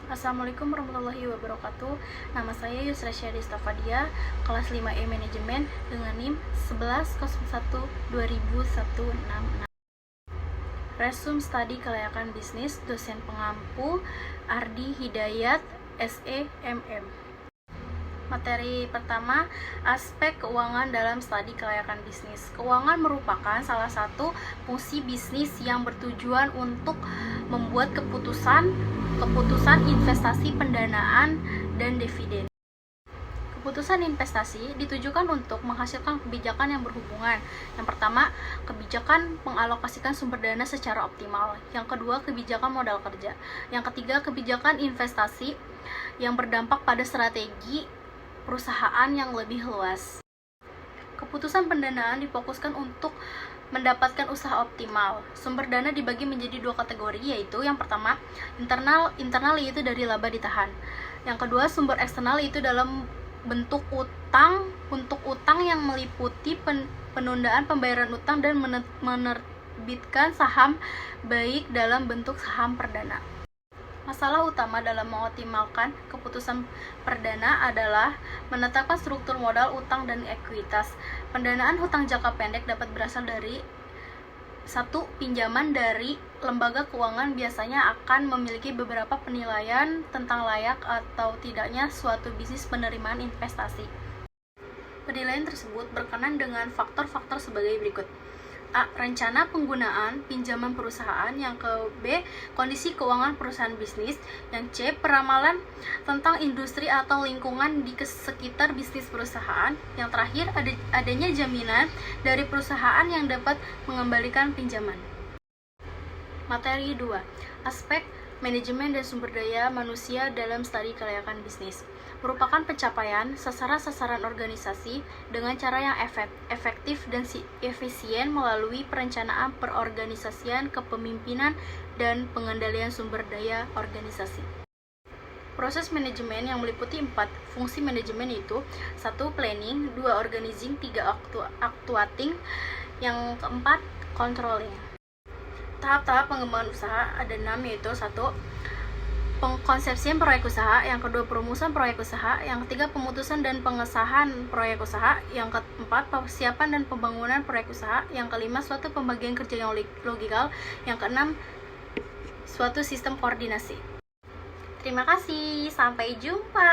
Assalamualaikum warahmatullahi wabarakatuh. Nama saya Yusra Syadista Fadia, kelas 5E Manajemen dengan NIM 1101-2016. Resume studi kelayakan bisnis, dosen pengampu Ardi Hidayat, SE MM. Materi pertama, aspek keuangan dalam studi kelayakan bisnis. Keuangan merupakan salah satu fungsi bisnis yang bertujuan untuk membuat keputusan investasi, pendanaan, dan dividen. Keputusan investasi ditujukan untuk menghasilkan kebijakan yang berhubungan. Yang pertama, kebijakan mengalokasikan sumber dana secara optimal. Yang kedua, kebijakan modal kerja. Yang ketiga, kebijakan investasi yang berdampak pada strategi perusahaan yang lebih luas. Keputusan pendanaan difokuskan untuk mendapatkan usaha optimal. Sumber dana dibagi menjadi dua kategori, yaitu yang pertama, internal yaitu dari laba ditahan. Yang kedua, sumber eksternal yaitu dalam bentuk utang, untuk utang yang meliputi penundaan pembayaran utang dan menerbitkan saham baik dalam bentuk saham perdana. Masalah utama dalam mengoptimalkan keputusan perdana adalah menetapkan struktur modal utang dan ekuitas. Pendanaan hutang jangka pendek dapat berasal dari satu, pinjaman dari lembaga keuangan biasanya akan memiliki beberapa penilaian tentang layak atau tidaknya suatu bisnis penerimaan investasi. Penilaian tersebut berkenaan dengan faktor-faktor sebagai berikut. A. Rencana penggunaan pinjaman perusahaan. Yang ke B. Kondisi keuangan perusahaan bisnis. Yang C. Peramalan tentang industri atau lingkungan di sekitar bisnis perusahaan. Yang terakhir, adanya jaminan dari perusahaan yang dapat mengembalikan pinjaman. Materi 2. Aspek manajemen dan sumber daya manusia dalam studi kelayakan bisnis. Merupakan pencapaian sasaran-sasaran organisasi dengan cara yang efektif dan efisien melalui perencanaan perorganisasian, kepemimpinan, dan pengendalian sumber daya organisasi. Proses manajemen yang meliputi 4 fungsi manajemen yaitu 1. Planning, 2. Organizing, 3. Actuating, yang keempat controlling. Tahap-tahap pengembangan usaha ada 6, yaitu 1. Pengkonsepsian proyek usaha, yang kedua perumusan proyek usaha, yang ketiga pemutusan dan pengesahan proyek usaha, yang keempat persiapan dan pembangunan proyek usaha, yang kelima suatu pembagian kerja yang logikal, yang keenam suatu sistem koordinasi. Terima kasih, sampai jumpa.